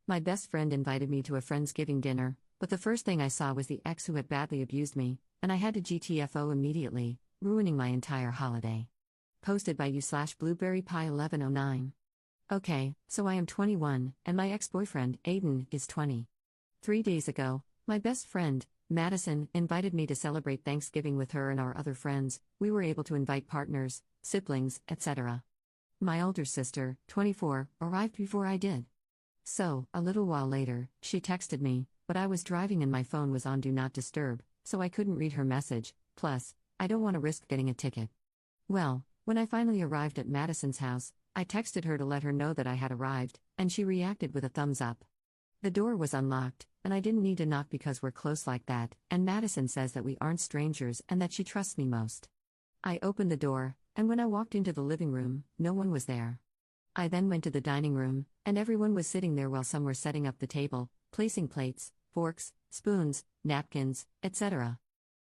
My best friend invited me to a Friendsgiving dinner, but the first thing I saw was the ex who had badly abused me, and I had to GTFO immediately, ruining my entire holiday. Posted by you/blueberrypie1109. Okay, so I am 21, and my ex-boyfriend, Aiden, is 20. 3 days ago, my best friend, Madison, invited me to celebrate Thanksgiving with her and our other friends. We were able to invite partners, siblings, etc. My older sister, 24, arrived before I did. So, a little while later, she texted me, but I was driving and my phone was on Do Not Disturb, so I couldn't read her message, plus, I don't want to risk getting a ticket. Well, when I finally arrived at Madison's house, I texted her to let her know that I had arrived, and she reacted with a thumbs up. The door was unlocked, and I didn't need to knock because we're close like that, and Madison says that we aren't strangers and that she trusts me most. I opened the door, and when I walked into the living room, no one was there. I then went to the dining room, and everyone was sitting there while some were setting up the table, placing plates, forks, spoons, napkins, etc.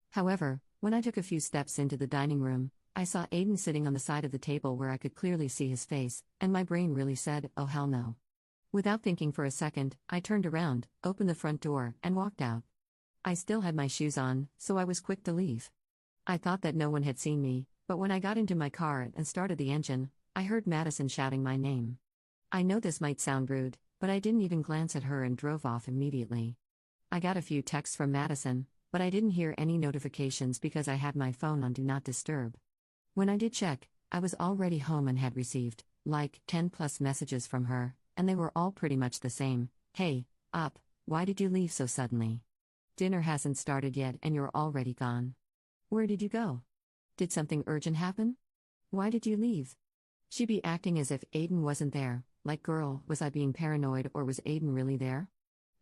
However, when I took a few steps into the dining room, I saw Aiden sitting on the side of the table where I could clearly see his face, and my brain really said, oh hell no. Without thinking for a second, I turned around, opened the front door, and walked out. I still had my shoes on, so I was quick to leave. I thought that no one had seen me, but when I got into my car and started the engine, I heard Madison shouting my name. I know this might sound rude, but I didn't even glance at her and drove off immediately. I got a few texts from Madison, but I didn't hear any notifications because I had my phone on Do Not Disturb. When I did check, I was already home and had received, 10 plus messages from her, and they were all pretty much the same. Hey, up, why did you leave so suddenly? Dinner hasn't started yet and you're already gone. Where did you go? Did something urgent happen? Why did you leave? She be acting as if Aiden wasn't there, like girl, was I being paranoid or was Aiden really there?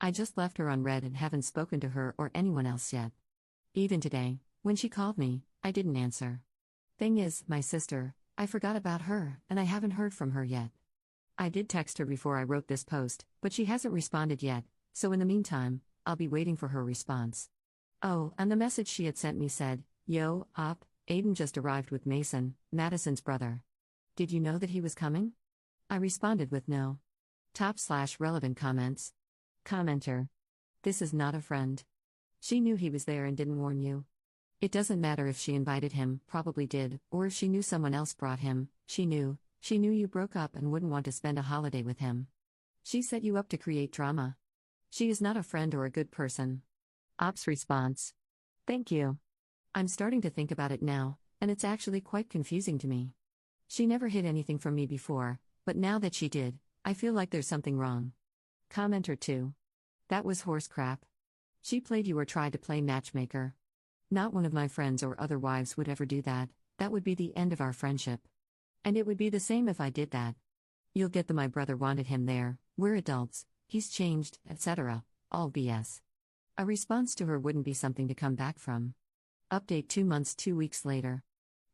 I just left her unread and haven't spoken to her or anyone else yet. Even today, when she called me, I didn't answer. Thing is, my sister, I forgot about her and I haven't heard from her yet. I did text her before I wrote this post, but she hasn't responded yet, so in the meantime, I'll be waiting for her response. Oh, and the message she had sent me said, yo, op, Aiden just arrived with Mason, Madison's brother. Did you know that he was coming? I responded with no. Top/relevant comments. Commenter. This is not a friend. She knew he was there and didn't warn you. It doesn't matter if she invited him, probably did, or if she knew someone else brought him, she knew you broke up and wouldn't want to spend a holiday with him. She set you up to create drama. She is not a friend or a good person. Op's response. Thank you. I'm starting to think about it now, and it's actually quite confusing to me. She never hid anything from me before, but now that she did, I feel like there's something wrong. Commenter 2. That was horse crap. She played you or tried to play matchmaker. Not one of my friends or other wives would ever do that. That would be the end of our friendship. And it would be the same if I did that. You'll get the my brother wanted him there, we're adults, he's changed, etc. All BS. A response to her wouldn't be something to come back from. Update 2 months 2 weeks later.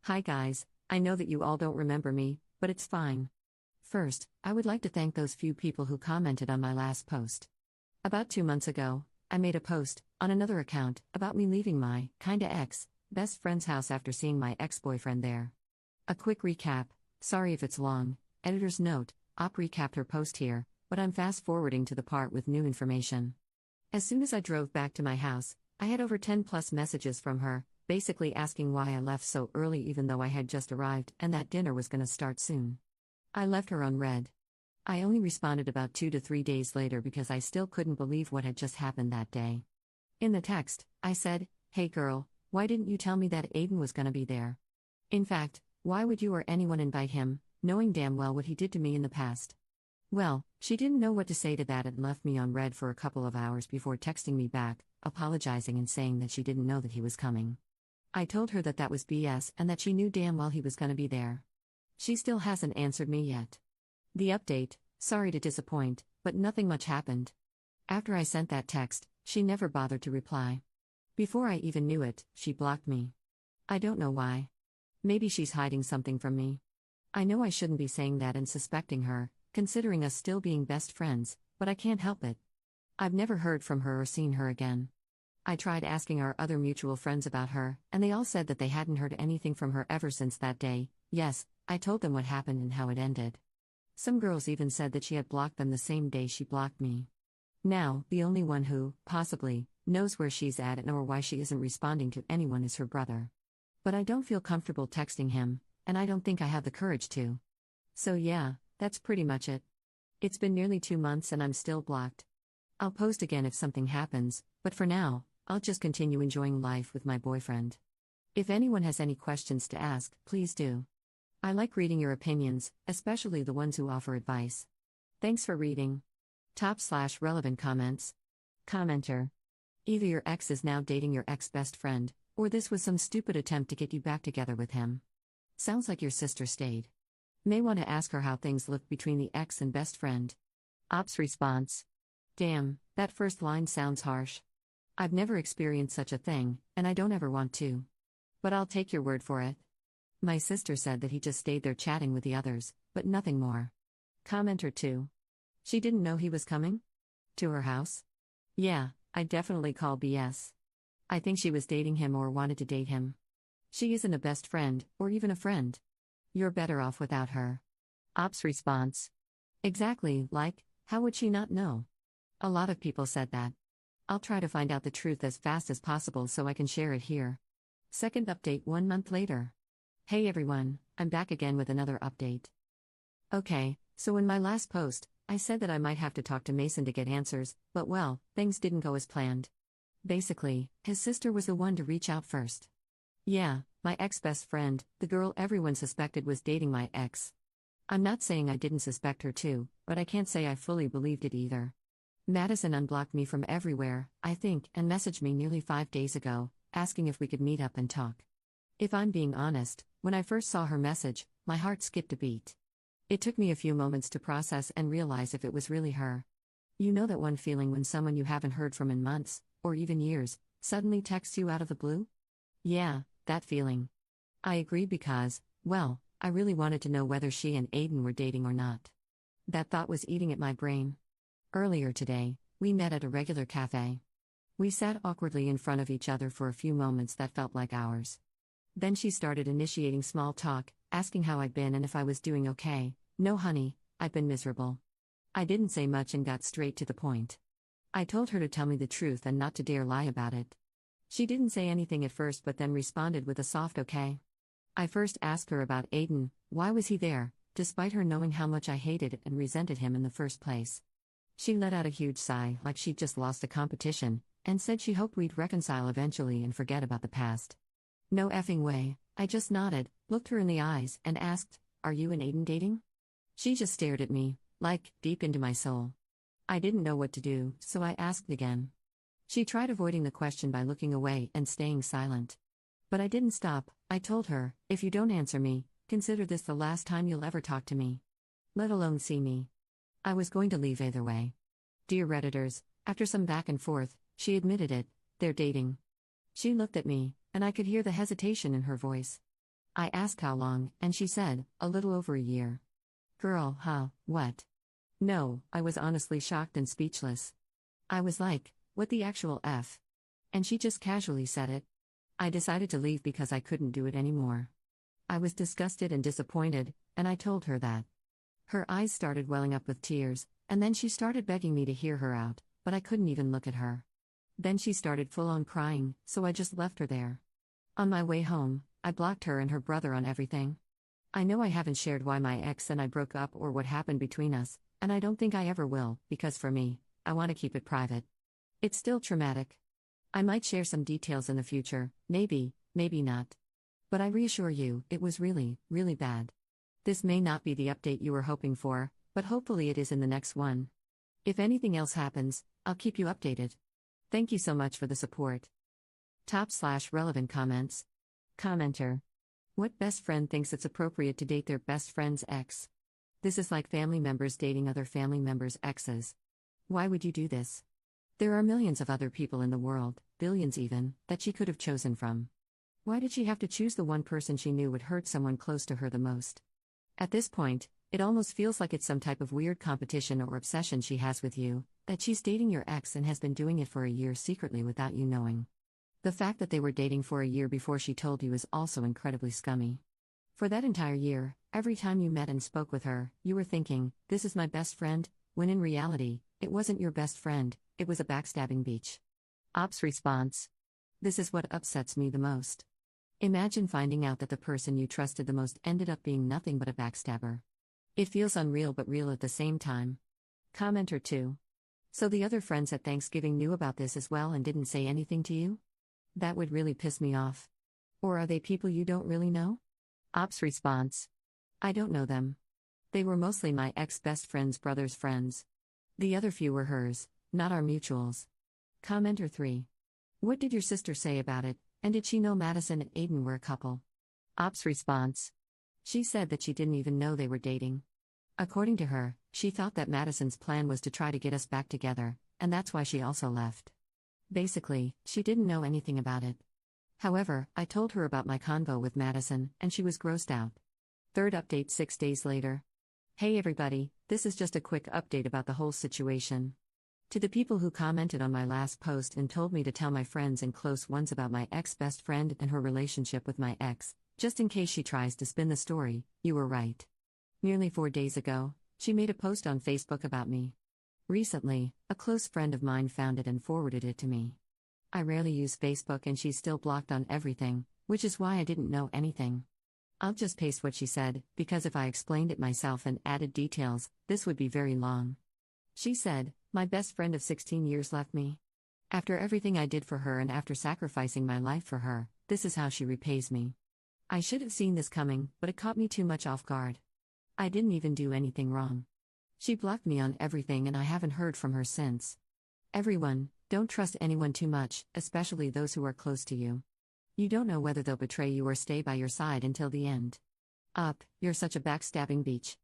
Hi guys, I know that you all don't remember me, but it's fine. First, I would like to thank those few people who commented on my last post. About 2 months ago, I made a post, on another account, about me leaving my, kinda ex, best friend's house after seeing my ex-boyfriend there. A quick recap, sorry if it's long, editor's note, Op recapped her post here, but I'm fast-forwarding to the part with new information. As soon as I drove back to my house, I had over 10 plus messages from her, basically asking why I left so early even though I had just arrived and that dinner was gonna start soon. I left her unread. I only responded about 2 to 3 days later because I still couldn't believe what had just happened that day. In the text, I said, hey girl, why didn't you tell me that Aiden was gonna be there? In fact, why would you or anyone invite him, knowing damn well what he did to me in the past? Well, she didn't know what to say to that and left me on read for a couple of hours before texting me back, apologizing and saying that she didn't know that he was coming. I told her that that was BS and that she knew damn well he was gonna be there. She still hasn't answered me yet. The update, sorry to disappoint, but nothing much happened. After I sent that text, she never bothered to reply. Before I even knew it, she blocked me. I don't know why. Maybe she's hiding something from me. I know I shouldn't be saying that and suspecting her, considering us still being best friends, but I can't help it. I've never heard from her or seen her again. I tried asking our other mutual friends about her, and they all said that they hadn't heard anything from her ever since that day. Yes, I told them what happened and how it ended. Some girls even said that she had blocked them the same day she blocked me. Now, the only one who, possibly, knows where she's at and or why she isn't responding to anyone is her brother. But I don't feel comfortable texting him, and I don't think I have the courage to. So yeah, that's pretty much it. It's been nearly 2 months and I'm still blocked. I'll post again if something happens, but for now, I'll just continue enjoying life with my boyfriend. If anyone has any questions to ask, please do. I like reading your opinions, especially the ones who offer advice. Thanks for reading. /relevant comments. Commenter. Either your ex is now dating your ex-best friend, or this was some stupid attempt to get you back together with him. Sounds like your sister stayed. May want to ask her how things look between the ex and best friend. Ops response. Damn, that first line sounds harsh. I've never experienced such a thing, and I don't ever want to. But I'll take your word for it. My sister said that he just stayed there chatting with the others, but nothing more. Commenter 2. She didn't know he was coming? To her house? Yeah, I definitely call BS. I think she was dating him or wanted to date him. She isn't a best friend, or even a friend. You're better off without her. Ops response. Exactly, like, how would she not know? A lot of people said that. I'll try to find out the truth as fast as possible so I can share it here. Second update 1 month later. Hey everyone, I'm back again with another update. Okay, so in my last post, I said that I might have to talk to Mason to get answers, but well, things didn't go as planned. Basically, his sister was the one to reach out first. Yeah, my ex-best friend, the girl everyone suspected was dating my ex. I'm not saying I didn't suspect her too, but I can't say I fully believed it either. Madison unblocked me from everywhere, I think, and messaged me nearly 5 days ago, asking if we could meet up and talk. If I'm being honest, when I first saw her message, my heart skipped a beat. It took me a few moments to process and realize if it was really her. You know that one feeling when someone you haven't heard from in months, or even years, suddenly texts you out of the blue? Yeah, that feeling. I agreed because, well, I really wanted to know whether she and Aiden were dating or not. That thought was eating at my brain. Earlier today, we met at a regular cafe. We sat awkwardly in front of each other for a few moments that felt like hours. Then she started initiating small talk, asking how I'd been and if I was doing okay. No honey, I've been miserable. I didn't say much and got straight to the point. I told her to tell me the truth and not to dare lie about it. She didn't say anything at first but then responded with a soft okay. I first asked her about Aiden, why was he there, despite her knowing how much I hated and resented him in the first place. She let out a huge sigh like she'd just lost a competition, and said she hoped we'd reconcile eventually and forget about the past. No effing way, I just nodded, looked her in the eyes, and asked, are you and Aiden dating? She just stared at me, like, deep into my soul. I didn't know what to do, so I asked again. She tried avoiding the question by looking away and staying silent. But I didn't stop. I told her, if you don't answer me, consider this the last time you'll ever talk to me. Let alone see me. I was going to leave either way. Dear Redditors, after some back and forth, she admitted it, they're dating. She looked at me, and I could hear the hesitation in her voice. I asked how long, and she said, a little over a year. Girl, huh, what? No, I was honestly shocked and speechless. I was like, what the actual F? And she just casually said it. I decided to leave because I couldn't do it anymore. I was disgusted and disappointed, and I told her that. Her eyes started welling up with tears, and then she started begging me to hear her out, but I couldn't even look at her. Then she started full-on crying, so I just left her there. On my way home, I blocked her and her brother on everything. I know I haven't shared why my ex and I broke up or what happened between us, and I don't think I ever will, because for me, I want to keep it private. It's still traumatic. I might share some details in the future, maybe, maybe not. But I reassure you, it was really, really bad. This may not be the update you were hoping for, but hopefully it is in the next one. If anything else happens, I'll keep you updated. Thank you so much for the support. /relevant comments. Commenter. What best friend thinks it's appropriate to date their best friend's ex? This is like family members dating other family members' exes. Why would you do this? There are millions of other people in the world, billions even, that she could have chosen from. Why did she have to choose the one person she knew would hurt someone close to her the most? At this point, it almost feels like it's some type of weird competition or obsession she has with you, that she's dating your ex and has been doing it for a year secretly without you knowing. The fact that they were dating for a year before she told you is also incredibly scummy. For that entire year, every time you met and spoke with her, you were thinking, this is my best friend, when in reality, It wasn't your best friend, it was a backstabbing beach. Ops response. This is what upsets me the most. Imagine finding out that the person you trusted the most ended up being nothing but a backstabber. It feels unreal but real at the same time. Commenter 2. So the other friends at Thanksgiving knew about this as well and didn't say anything to you? That would really piss me off. Or are they people you don't really know? Ops response. I don't know them. They were mostly my ex-best friend's brother's friends. The other few were hers, not our mutuals. Commenter 3. What did your sister say about it, and did she know Madison and Aiden were a couple? Ops response. She said that she didn't even know they were dating. According to her, she thought that Madison's plan was to try to get us back together, and that's why she also left. Basically, she didn't know anything about it. However, I told her about my convo with Madison, and she was grossed out. Third update 6 days later. Hey everybody, this is just a quick update about the whole situation. To the people who commented on my last post and told me to tell my friends and close ones about my ex-best friend and her relationship with my ex, just in case she tries to spin the story, you were right. Nearly 4 days ago, she made a post on Facebook about me. Recently, a close friend of mine found it and forwarded it to me. I rarely use Facebook and she's still blocked on everything, which is why I didn't know anything. I'll just paste what she said, because if I explained it myself and added details, this would be very long. She said, my best friend of 16 years left me. After everything I did for her and after sacrificing my life for her, this is how she repays me. I should have seen this coming, but it caught me too much off guard. I didn't even do anything wrong. She blocked me on everything and I haven't heard from her since. Everyone, don't trust anyone too much, especially those who are close to you. You don't know whether they'll betray you or stay by your side until the end. You're such a backstabbing beach.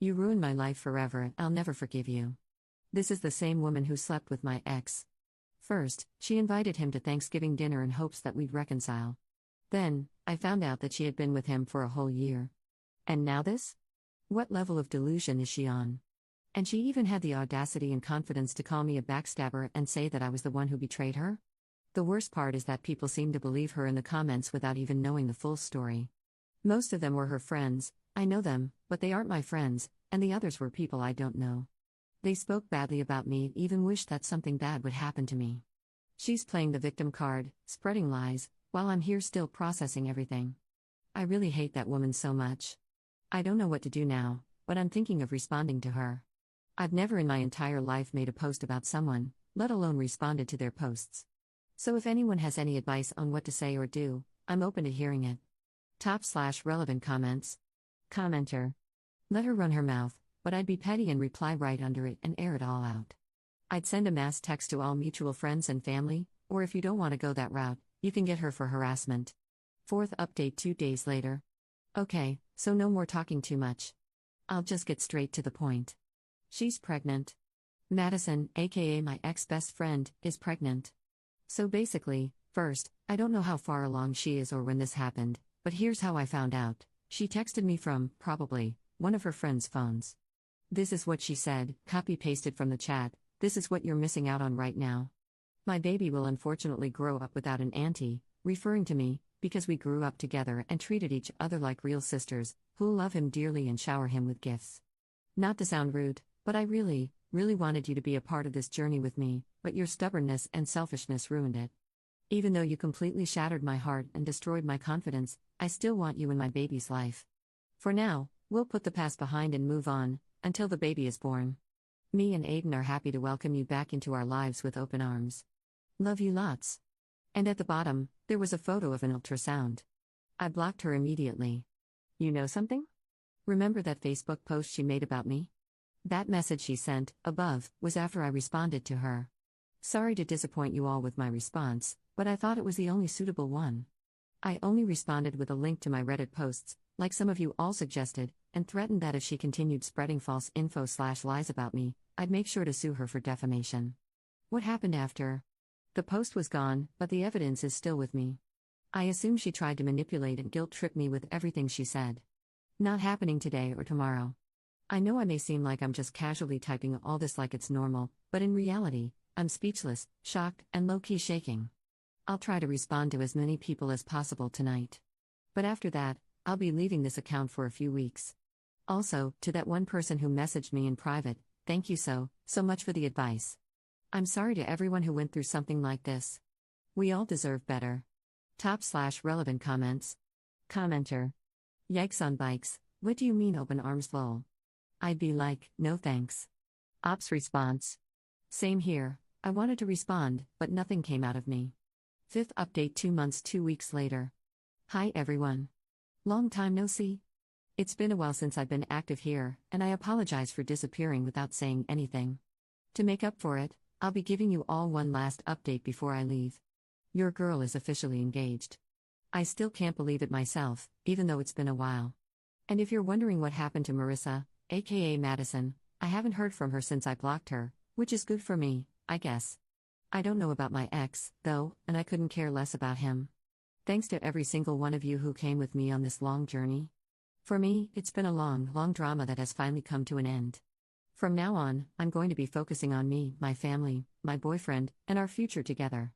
You ruined my life forever and I'll never forgive you. This is the same woman who slept with my ex. First, she invited him to Thanksgiving dinner in hopes that we'd reconcile. Then, I found out that she had been with him for a whole year. And now this? What level of delusion is she on? And she even had the audacity and confidence to call me a backstabber and say that I was the one who betrayed her? The worst part is that people seem to believe her in the comments without even knowing the full story. Most of them were her friends, I know them, but they aren't my friends, and the others were people I don't know. They spoke badly about me and even wished that something bad would happen to me. She's playing the victim card, spreading lies, while I'm here still processing everything. I really hate that woman so much. I don't know what to do now, but I'm thinking of responding to her. I've never in my entire life made a post about someone, let alone responded to their posts. So if anyone has any advice on what to say or do, I'm open to hearing it. Top/relevant comments. Commenter. Let her run her mouth, but I'd be petty and reply right under it and air it all out. I'd send a mass text to all mutual friends and family, or if you don't want to go that route, you can get her for harassment. Fourth update 2 days later. Okay, so no more talking too much. I'll just get straight to the point. She's pregnant. Madison, aka my ex-best friend, is pregnant. So basically, first, I don't know how far along she is or when this happened, but here's how I found out. She texted me from, probably, one of her friends' phones. This is what she said, copy-pasted from the chat, this is what you're missing out on right now. My baby will unfortunately grow up without an auntie, referring to me, because we grew up together and treated each other like real sisters, who'll love him dearly and shower him with gifts. Not to sound rude, but I really wanted you to be a part of this journey with me, but your stubbornness and selfishness ruined it. Even though you completely shattered my heart and destroyed my confidence, I still want you in my baby's life. For now, we'll put the past behind and move on, until the baby is born. Me and Aiden are happy to welcome you back into our lives with open arms. Love you lots. And at the bottom, there was a photo of an ultrasound. I blocked her immediately. You know something? Remember that Facebook post she made about me? That message she sent, above, was after I responded to her. Sorry to disappoint you all with my response, but I thought it was the only suitable one. I only responded with a link to my Reddit posts, like some of you all suggested, and threatened that if she continued spreading false info/lies about me, I'd make sure to sue her for defamation. What happened after? The post was gone, but the evidence is still with me. I assume she tried to manipulate and guilt-trip me with everything she said. Not happening today or tomorrow. I know I may seem like I'm just casually typing all this like it's normal, but in reality, I'm speechless, shocked, and low-key shaking. I'll try to respond to as many people as possible tonight. But after that, I'll be leaving this account for a few weeks. Also, to that one person who messaged me in private, thank you so So much for the advice. I'm sorry to everyone who went through something like this. We all deserve better. Top/relevant comments. Commenter. Yikes on bikes, what do you mean open arms lol? I'd be like, no thanks. Ops response. Same here, I wanted to respond, but nothing came out of me. Fifth update 2 months 2 weeks later. Hi everyone. Long time no see. It's been a while since I've been active here, and I apologize for disappearing without saying anything. To make up for it, I'll be giving you all one last update before I leave. Your girl is officially engaged. I still can't believe it myself, even though it's been a while. And if you're wondering what happened to Marissa, aka Madison, I haven't heard from her since I blocked her, which is good for me, I guess. I don't know about my ex, though, and I couldn't care less about him. Thanks to every single one of you who came with me on this long journey. For me, it's been a long, long drama that has finally come to an end. From now on, I'm going to be focusing on me, my family, my boyfriend, and our future together.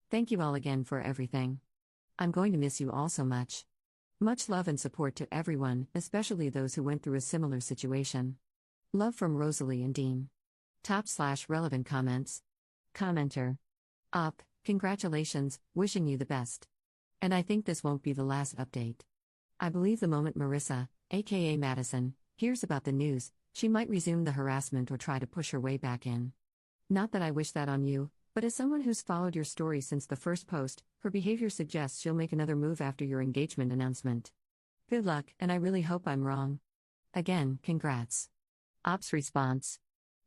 Thank you all again for everything. I'm going to miss you all so much. Much love and support to everyone, especially those who went through a similar situation. Love from Rosalie and Dean. Top/relevant comments. Commenter. Congratulations, wishing you the best. And I think this won't be the last update. I believe the moment Marissa, aka Madison, hears about the news, she might resume the harassment or try to push her way back in. Not that I wish that on you, but as someone who's followed your story since the first post, her behavior suggests she'll make another move after your engagement announcement. Good luck, and I really hope I'm wrong. Again, congrats. Ops response.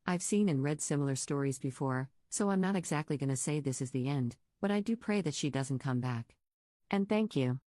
I've seen and read similar stories before, so I'm not exactly gonna say this is the end, but I do pray that she doesn't come back. And thank you.